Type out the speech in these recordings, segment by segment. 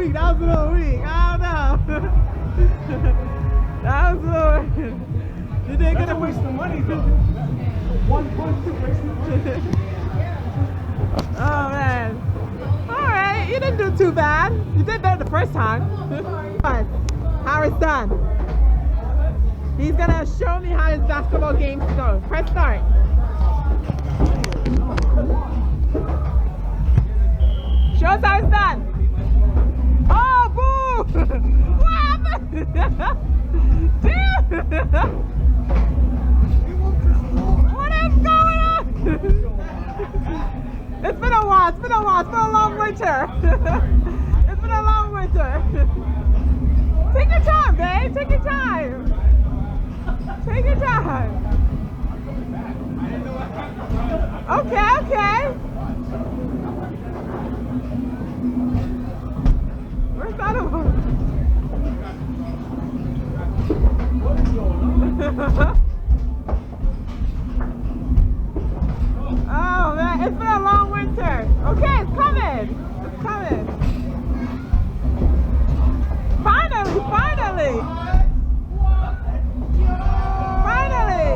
weak. That was a little weak. I don't know. That was a little weak. You did That's good. a waste of money though. One punch is a waste of money. Oh man. Alright, you didn't do too bad. You did better the first time. Howard's done. He's gonna show me how his basketball games go. Press start. Show us how it's done. Oh, boo! What happened? Dude! What is going on? It's been a while. It's been a while. It's been a long winter. It's been a long winter. Take your time, babe. Take your time. Take your time. Okay, okay. Where's that over? Oh man, it's been a long winter. Okay, it's coming. It's coming. Finally, finally. Finally.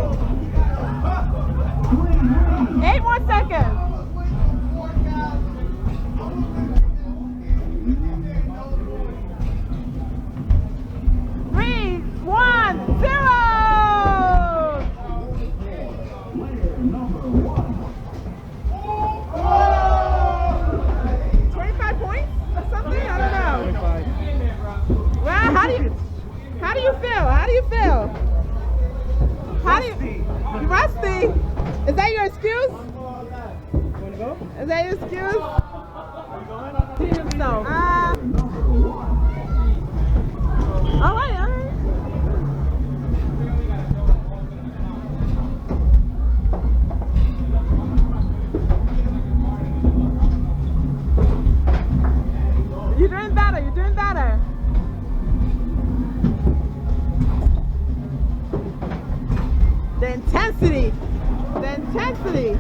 8 more seconds. 3, 1, 0. 25 points or something? I don't know. Well, how do you feel? How do you feel? How do you? You rusty? Is that your excuse? Is that your excuse? No. All right, all right. You're doing better. You're doing better. The intensity. The intensity.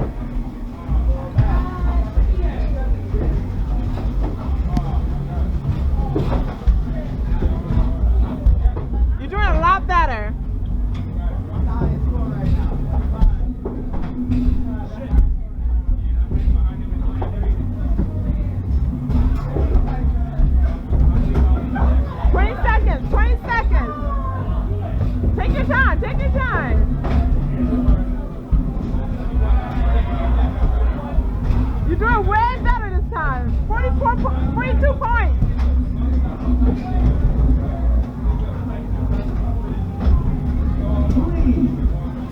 You're doing a lot better. Take your time, take your time. You're doing way better this time. 42 points.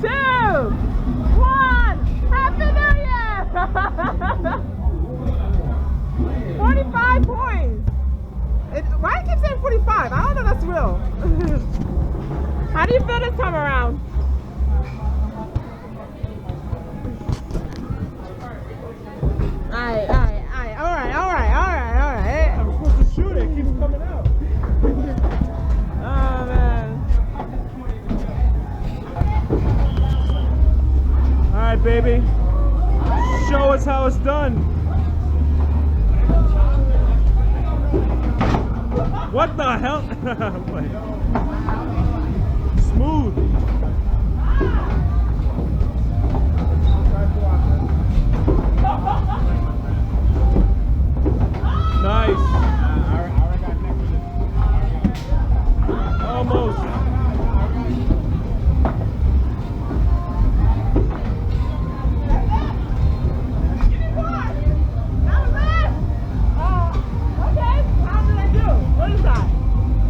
Two, 1. Happy New Year! 45 points. Why do you keep saying 45? I don't know if that's real. How do you feel this time around? Alright. I'm supposed to shoot it. It keeps coming out. Oh man. Alright, baby. Show us how it's done. What the hell? Smooth. Nice. Almost. Give me more. That was it. Okay. How did I do? What is that?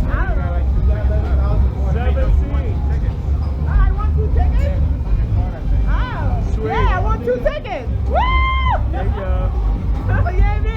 I don't know. 17. I want 2 tickets. Oh. Sweet. Yeah, I want 2 tickets. Woo! There you go. Oh, yay me.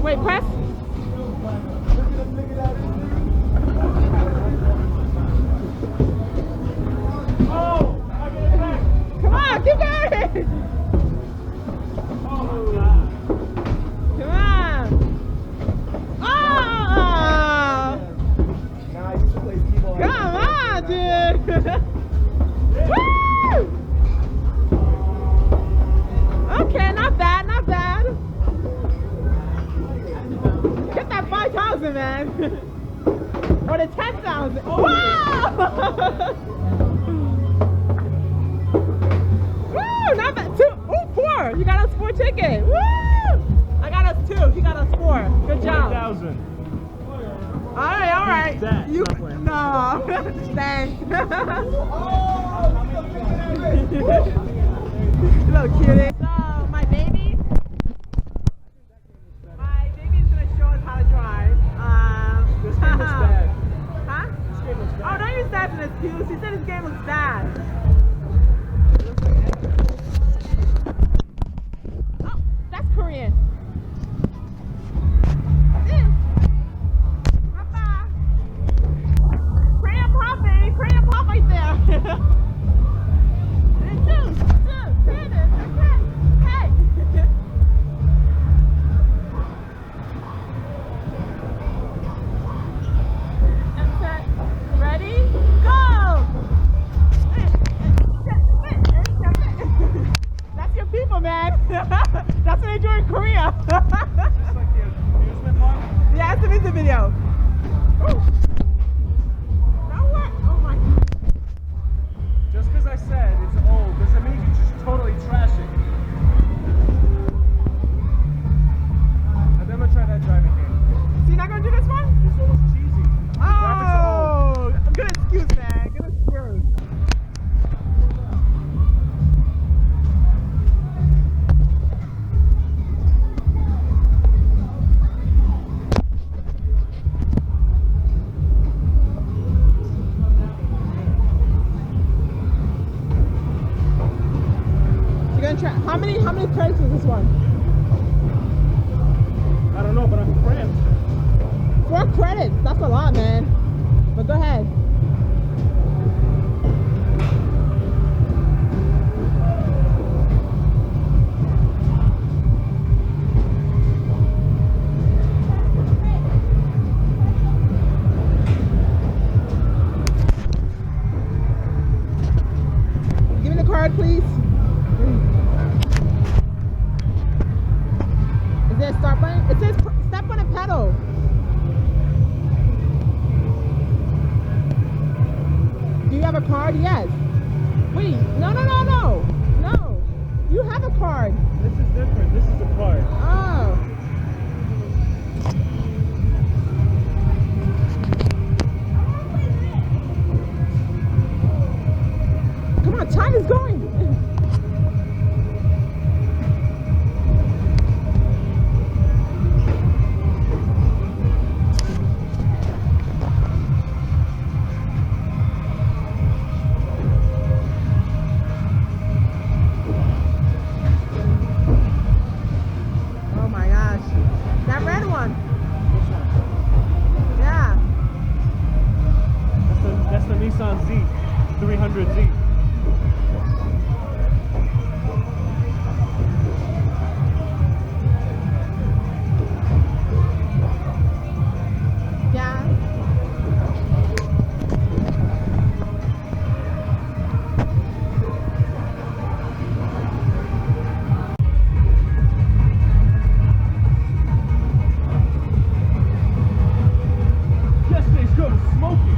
Wait, press. Oh, I get it back. Come on, keep going. Oh my God. Come on. Oh! Nah, I used to play T-ball. Come on, dude. Woo! Okay, not bad, not bad. Get that 5,000, man. Or the 10,000. Wow! Woo! Not bad. 2. Ooh, 4. You got us 4 tickets. Woo! I got us 2. He got us 4. Good job. 40,000. All right. That, You not playing. no. Thanks. Little cutie. So my baby's gonna show us how to drive. This game looks bad. Huh? This game looks Oh, bad. don't use that as an excuse. He said his game looks bad. Oh, that's Korean. Papa. Korean pop, baby. Korean pop right there. Ready? Go! That's your people, man. That's what they do in Korea. Is this like the amusement park? Yeah, it's a music video. Ooh. That worked. Oh my. Just because I said it's old doesn't mean you just totally trash it. I've never tried that driving game. So you're not gonna do this one? This one was cheesy. The graphics are old. Oh, good excuse, man. Good excuse. You're gonna try. How many credits is this one? I don't know, but I'm cramped. 4 credits. That's a lot, man. But go ahead. Give me the card, please. Is there a start button? It says step on a pedal. Do you have a card? Yes. Wait, no. No. You have a card. This is different. This is a card. Oh. Come on, time is going. Oh my gosh. That red one. Yeah. That's the Nissan Z, 300Z. Yeah. Yesterday's good was smoking.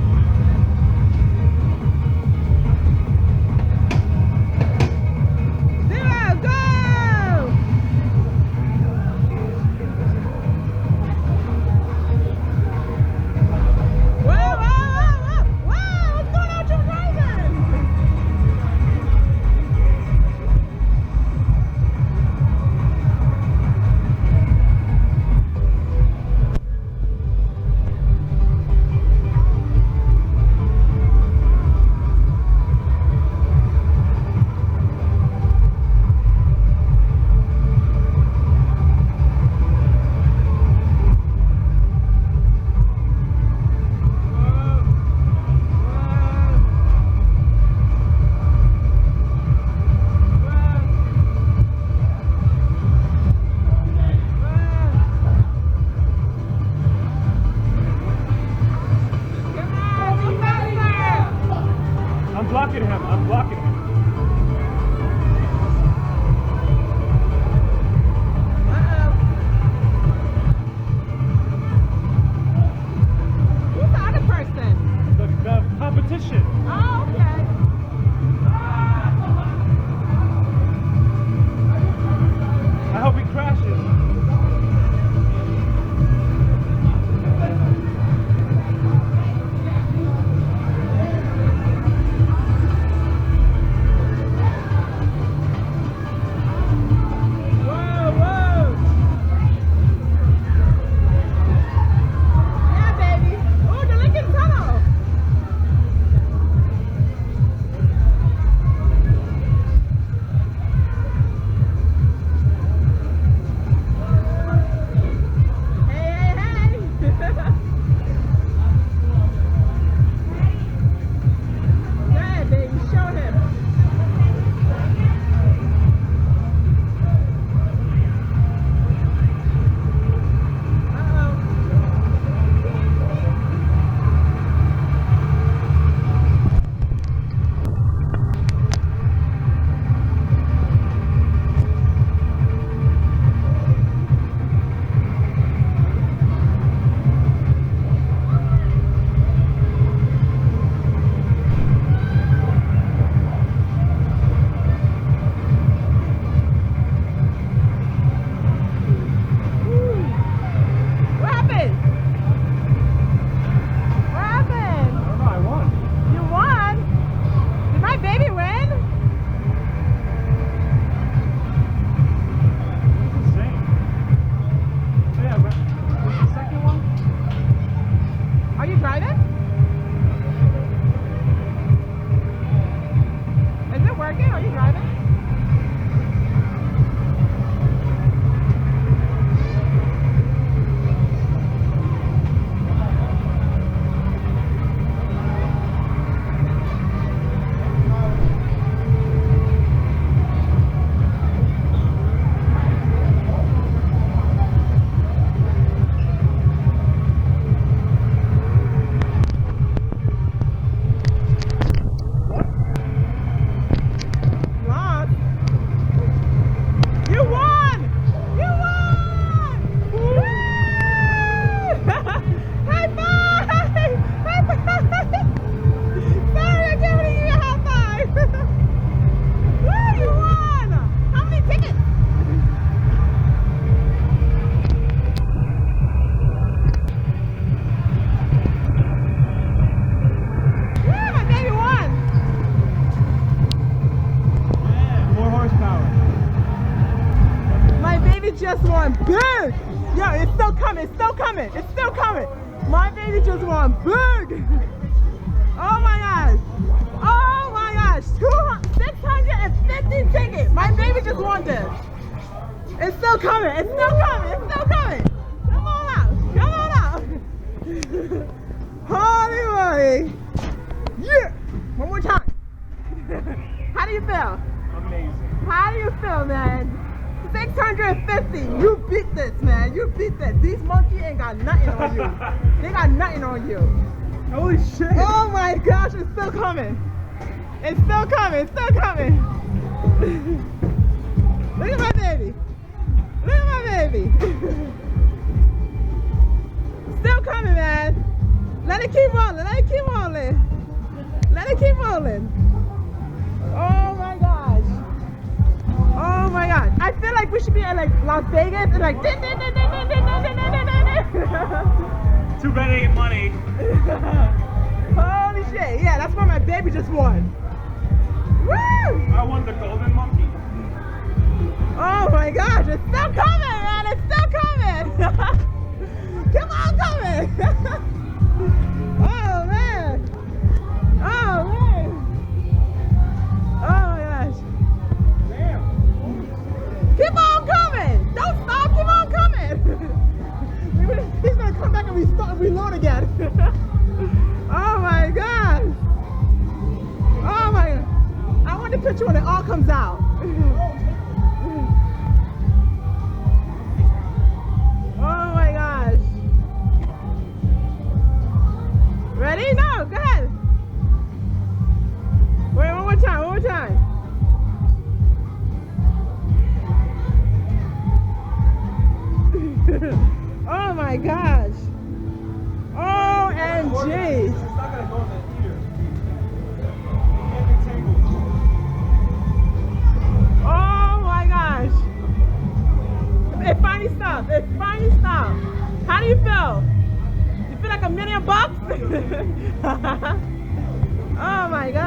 won big. Yo, it's still coming. It's still coming. It's still coming. My baby just won big. Oh my gosh. Oh my gosh. 650 tickets. My baby just won this. It's still coming. It's still coming. It's still coming. Come on out. Come on out. Holy moly. Yeah. One more time. How do you feel? Amazing. How do you feel, man? 650. You beat this, man. You beat this. These monkeys ain't got nothing on you. They got nothing on you. Holy shit. Oh my gosh, it's still coming. It's still coming. It's still coming. Look at my baby. Look at my baby. Still coming, man. Let it keep rolling. Let it keep rolling. Let it keep rolling. Oh my gosh. Oh my god. I feel like we should be at like Las Vegas and like Too bad I get money. holy shit. Yeah, that's why my baby just won. Woo! I won the golden monkey. Oh my gosh, it's still coming, man. It's still coming. Come on, coming. Oh man. Oh man. Oh my gosh. Damn. Keep on coming! Don't stop, keep on coming! He's gonna come back and reload again. Oh my god! Oh my god! I want the picture when it all comes out. Oh my gosh. Ready? No, go ahead. Wait, one more time, one more time. Oh my gosh. OMG. It's not gonna go in the ear. It can't be tangled. Oh my gosh. It finally stopped. It finally stopped. How do you feel? You feel like $1 million bucks? Oh my god.